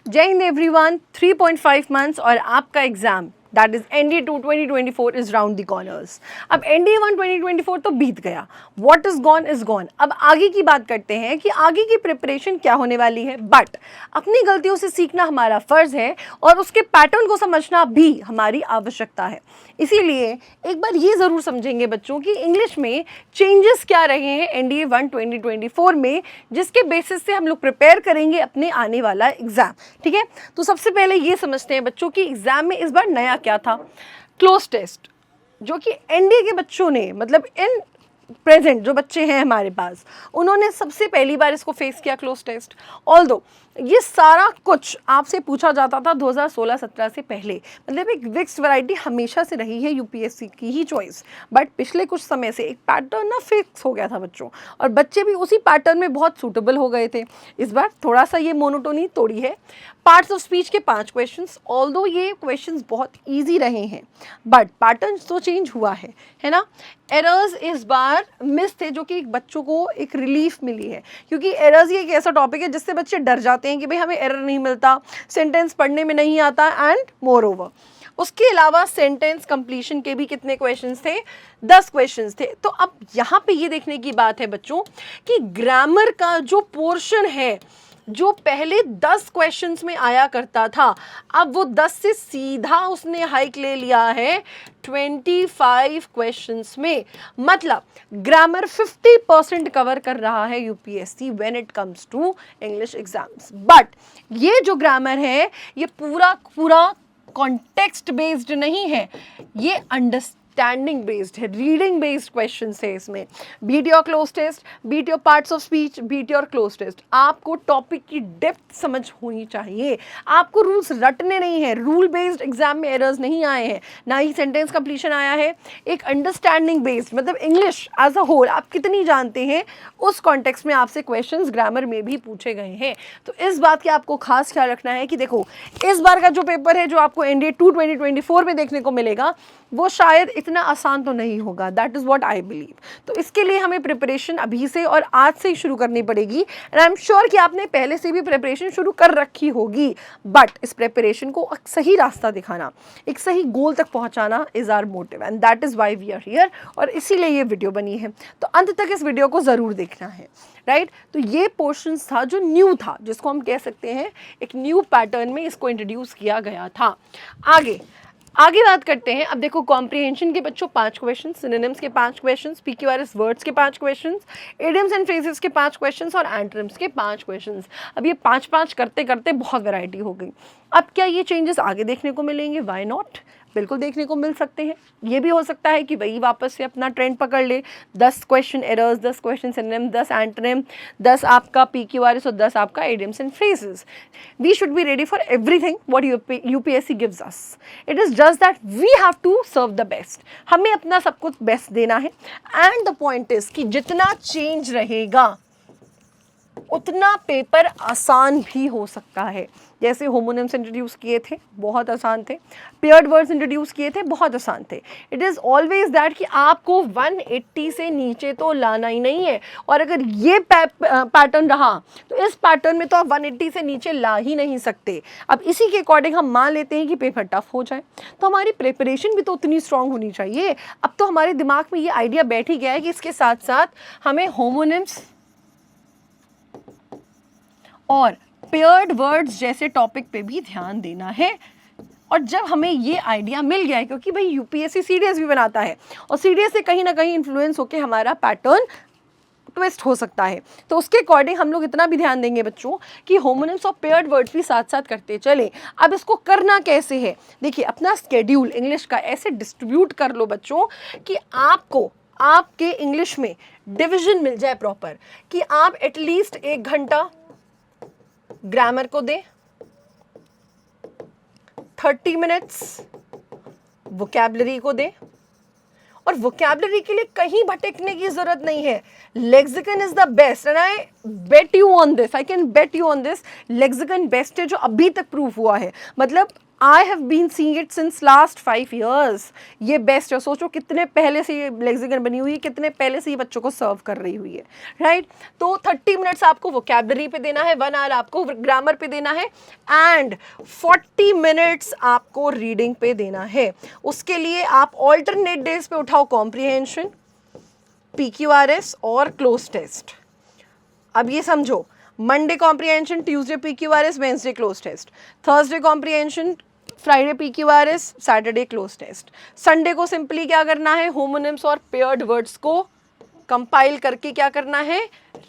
जय Hind everyone. 3.5 months और आपका exam that is NDA 2 2024 is round the corners. अब NDA 1 2024 तो बीत गया, what is gone is gone. अब आगे की बात करते हैं कि आगे की प्रिपरेशन क्या होने वाली है। बट अपनी गलतियों से सीखना हमारा फर्ज है और उसके पैटर्न को समझना भी हमारी आवश्यकता है। इसीलिए एक बार ये ज़रूर समझेंगे बच्चों कि इंग्लिश में चेंजेस क्या रहे हैं NDA 1 2024 में, जिसके बेसिस से हम लोग प्रिपेयर करेंगे अपने आने वाला एग्ज़ाम। ठीक है, तो सबसे पहले ये समझते हैं बच्चों कि एग्ज़ाम में इस बार नया क्या था। क्लोज टेस्ट, जो कि NDA के बच्चों ने, मतलब इन प्रेजेंट जो बच्चे हैं हमारे पास, उन्होंने सबसे पहली बार इसको फेस किया क्लोज टेस्ट। ऑल्दो ये सारा कुछ आपसे पूछा जाता था 2016-17 से पहले, मतलब एक मिक्स्ड वैरायटी हमेशा से रही है UPSC की ही चॉइस। बट पिछले कुछ समय से एक पैटर्न ना फिक्स हो गया था बच्चों, और बच्चे भी उसी पैटर्न में बहुत सूटेबल हो गए थे। इस बार थोड़ा सा ये मोनोटोनी तोड़ी है। पार्ट्स ऑफ स्पीच के 5 क्वेश्चंस, ऑल्दो ये क्वेश्चंस बहुत ईजी रहे हैं बट पैटर्न तो चेंज हुआ है ना। एरर्स इस बार मिस थे, जो कि बच्चों को एक रिलीफ मिली है, क्योंकि एरर्स ये एक ऐसा टॉपिक है जिससे बच्चे डर जाते हैं कि भाई हमें एरर नहीं मिलता, सेंटेंस पढ़ने में नहीं आता। एंड मोर ओवर उसके अलावा सेंटेंस कंप्लीशन के भी कितने क्वेश्चंस थे, 10 क्वेश्चंस थे। तो अब यहाँ पे ये देखने की बात है बच्चों कि ग्रामर का जो पोर्शन है, जो पहले 10 क्वेश्चंस में आया करता था, अब वो 10 से सीधा उसने हाइक ले लिया है 25 क्वेश्चंस में। मतलब ग्रामर 50% कवर कर रहा है UPSC when it comes to English exams. But ये जो ग्रामर है ये पूरा कॉन्टेक्स्ट बेस्ड नहीं है, ये अंडरस्टैंडिंग बेस्ड है, रीडिंग बेस्ड क्वेश्चन है इसमें। Beat your cloze test, beat your parts of speech, beat your cloze test. आपको टॉपिक की डेप्थ समझ होनी चाहिए, आपको रूल्स रटने नहीं है। रूल बेस्ड एग्जाम में एरर्स नहीं आए हैं, ना ही सेंटेंस कंप्लीशन आया है। एक अंडरस्टैंडिंग बेस्ड, मतलब इंग्लिश एज अ होल आप कितनी जानते हैं, उस कॉन्टेक्स्ट में आपसे क्वेश्चंस ग्रामर में भी पूछे गए हैं। तो इस बात की आपको खास ख्याल रखना है कि देखो इस बार का जो पेपर है, जो आपको NDA 2 2024 में देखने को मिलेगा, वो शायद इतना आसान तो नहीं होगा। That is what I believe. तो इसके लिए हमें प्रिपरेशन अभी से और आज से ही शुरू करनी पड़ेगी। एंड आई एम श्योर कि आपने पहले से भी प्रिपरेशन शुरू कर रखी होगी, बट इस प्रिपरेशन को एक सही रास्ता दिखाना, एक सही गोल तक पहुंचाना is our motive, and that is why we are here. और इसीलिए ये वीडियो बनी है, तो अंत तक इस वीडियो को ज़रूर देखना है, राइट। तो ये पोर्शन था जो न्यू था, जिसको हम कह सकते हैं एक न्यू पैटर्न में इसको इंट्रोड्यूस किया गया था। आगे बात करते हैं। अब देखो कॉम्प्रिहेंशन के बच्चों 5 क्वेश्चन, सिनोनिम्स के 5 क्वेश्चन, PQRS वर्ड्स के 5 क्वेश्चन, इडियम्स एंड फ्रेजेस के 5 क्वेश्चन और एंटोनिम्स के 5 क्वेश्चन। अब ये 5-5 करते करते बहुत वैरायटी हो गई। अब क्या ये चेंजेस आगे देखने को मिलेंगे? वाई नॉट, बिल्कुल देखने को मिल सकते हैं। ये भी हो सकता है कि वही वापस से अपना ट्रेंड पकड़ ले, 10 question errors, 10 question synonym, 10 antonym, 10 आपका PQRS और 10 आपका idioms and phrases. We should be ready for everything what UPSC gives us. It is just that we have to serve the best. हमें अपना सब कुछ बेस्ट देना है। एंड द पॉइंट इज कि जितना चेंज रहेगा उतना पेपर आसान भी हो सकता है। जैसे होमोनिम्स इंट्रोड्यूस किए थे, बहुत आसान थे। पेयर्ड वर्ड्स इंट्रोड्यूस किए थे, बहुत आसान थे। इट इज़ ऑलवेज दैट कि आपको 180 से नीचे तो लाना ही नहीं है। और अगर ये पैटर्न रहा तो इस पैटर्न में तो आप 180 से नीचे ला ही नहीं सकते। अब इसी के अकॉर्डिंग हम मान लेते हैं कि पेपर टफ हो जाए, तो हमारी प्रिपरेशन भी तो उतनी स्ट्रांग होनी चाहिए। अब तो हमारे दिमाग में ये आइडिया बैठ ही गया है कि इसके साथ साथ हमें होमोनिम्स और पेयर्ड वर्ड्स जैसे टॉपिक पे भी ध्यान देना है। और जब हमें ये आइडिया मिल गया है, क्योंकि भाई UPSC CDS भी बनाता है और CDS से कहीं ना कहीं इन्फ्लुएंस होकर हमारा पैटर्न ट्विस्ट हो सकता है, तो उसके अकॉर्डिंग हम लोग इतना भी ध्यान देंगे बच्चों कि होमोनिम्स और पेयर्ड वर्ड्स भी साथ साथ करते चले। अब इसको करना कैसे है? देखिए, अपना स्केड्यूल इंग्लिश का ऐसे डिस्ट्रीब्यूट कर लो बच्चों कि आपको आपके इंग्लिश में डिविजन मिल जाए प्रॉपर, कि आप एटलीस्ट 1 घंटा ग्रामर को दे, 30 मिनट्स वोकैबुलरी को दे। और वोकैबुलरी के लिए कहीं भटकने की जरूरत नहीं है। Lexicon is the best, and I bet you on this, I can bet you on this. Lexicon best है जो अभी तक प्रूव हुआ है। मतलब I have been seeing it since last 5 years। ये बेस्ट है। सोचो कितने पहले से ये लेक्सिकन बनी हुई है, कितने पहले से ये बच्चों को सर्व कर रही हुई है, राइट। तो 30 मिनट्स आपको वोकैबलरी पे देना है, 1 hour आपको ग्रामर पे देना है, एंड 40 मिनट्स आपको रीडिंग पे देना है। उसके लिए आप ऑल्टरनेट डेज पे उठाओ कॉम्प्रिहेंशन, PQRS और क्लोज टेस्ट। अब ये समझो, Monday comprehension, Tuesday PQRS, Wednesday cloze test, Thursday comprehension, Friday PQRS, Saturday cloze test. Sunday को सिंपली क्या करना है, होमोनिम्स और पेयर्ड वर्ड्स को कंपाइल करके क्या करना है,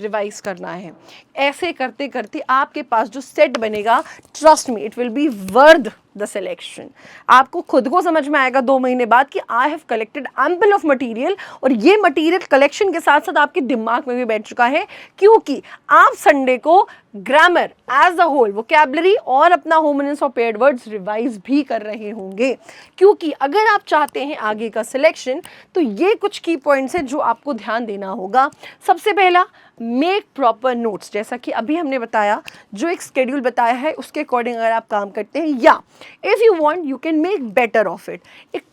रिवाइज करना है। ऐसे करते करते आपके पास जो सेट बनेगा, trust me, it will be worth the selection. आपको खुद को समझ में आएगा 2 महीने बाद कि I have collected ample of material, और ये मटेरियल कलेक्शन के साथ साथ आपके दिमाग में भी बैठ चुका है, क्योंकि आप संडे को grammar as a whole, vocabulary और अपना होमोनिम्स और पेयर्ड वर्ड्स रिवाइज भी कर रहे होंगे। क्योंकि अगर आप चाहते हैं आगे का सिलेक्शन, तो ये कुछ की पॉइंट्स हैं जो आपको ध्यान देना होगा। सबसे पहला, मेक प्रॉपर नोट्स। जैसा कि अभी हमने बताया, जो एक स्केड्यूल बताया है उसके अकॉर्डिंग अगर आप काम करते हैं, या if you want you can make better of it. एक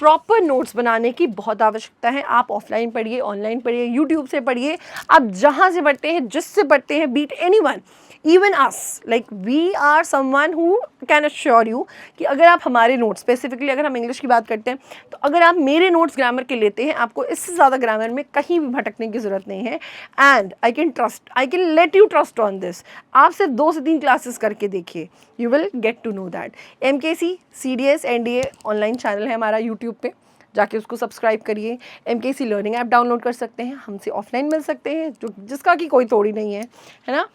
प्रॉपर नोट्स बनाने की बहुत आवश्यकता है। आप ऑफलाइन पढ़िए, ऑनलाइन पढ़िए, यूट्यूब से पढ़िए, आप जहाँ से पढ़ते हैं, जिससे पढ़ते हैं, beat anyone, even us, like we are someone who can assure you कि अगर आप हमारे नोट्स, स्पेसिफिकली अगर हम इंग्लिश की बात करते हैं, तो अगर आप मेरे नोट्स ग्रामर के लेते हैं, आपको इससे ज़्यादा ग्रामर में कहीं भी भटकने की ज़रूरत नहीं है। And I can let you trust on this. आप सिर्फ 2 से 3 क्लासेस करके देखिए, you will get to know that. MKC CDS NDA online channel है हमारा यूट्यूब पे, जाके उसको सब्सक्राइब करिए। MKC लर्निंग ऐप डाउनलोड कर सकते हैं, हमसे ऑफलाइन मिल सकते हैं, जो जिसका कि कोई तोड़ी नहीं है ना।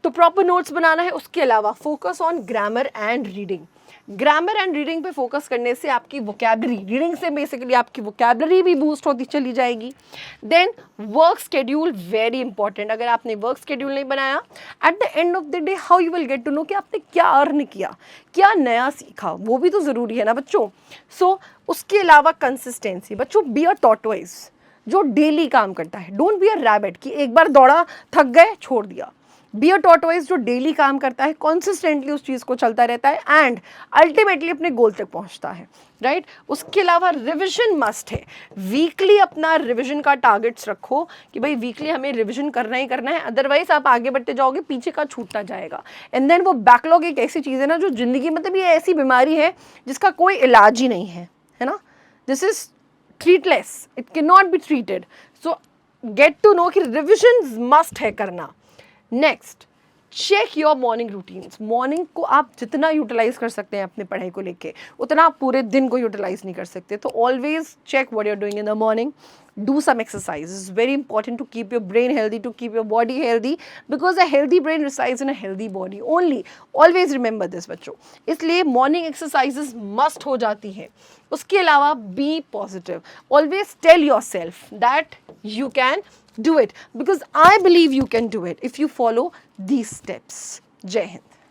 तो प्रॉपर नोट्स बनाना है। उसके अलावा focus on grammar and reading. Grammar and reading पे फोकस करने से आपकी वोकैबलरी, रीडिंग से बेसिकली आपकी वोकैबलरी भी बूस्ट होती चली जाएगी। Then work schedule, very important. अगर आपने वर्क स्केड्यूल नहीं बनाया, at the end of the day how you will get to know कि आपने क्या अर्न किया, क्या नया सीखा, वो भी तो ज़रूरी है ना बच्चों। सो उसके अलावा कंसिस्टेंसी। बच्चों, बी अ टॉर्टोइज, जो डेली काम करता है। डोंट बी अ रैबिट कि एक बार दौड़ा, थक गए, छोड़ दिया। बी अ टॉर्टोइज, जो डेली काम करता है, कॉन्सिस्टेंटली उस चीज़ को चलता रहता है, एंड अल्टीमेटली अपने गोल तक पहुंचता है, राइट। उसके अलावा रिविजन मस्ट है। वीकली अपना रिविजन का टारगेट्स रखो कि भाई वीकली हमें रिविजन करना ही करना है, अदरवाइज आप आगे बढ़ते जाओगे, पीछे का छूटता जाएगा। एंड देन वो बैकलॉग एक ऐसी चीज़ है ना, जो ज़िंदगी, मतलब ये ऐसी बीमारी है जिसका कोई इलाज ही नहीं है ना। This is treatless, it can not be treated. So get to know कि रिविजन मस्ट है करना। Next, check your morning routines. Morning को आप जितना यूटिलाइज कर सकते हैं अपने पढ़ाई को लेके, उतना आप पूरे दिन को यूटिलाइज नहीं कर सकते। तो always check what you are doing in the morning. Do some exercise. It's very important to keep your brain healthy, to keep your body healthy, because a healthy brain resides in a healthy body only. Always remember this बच्चों। इसलिए morning exercises must हो जाती है। उसके अलावा be positive. Always tell your self that you can do it, because I believe you can do it if you follow these steps. Jai Hind.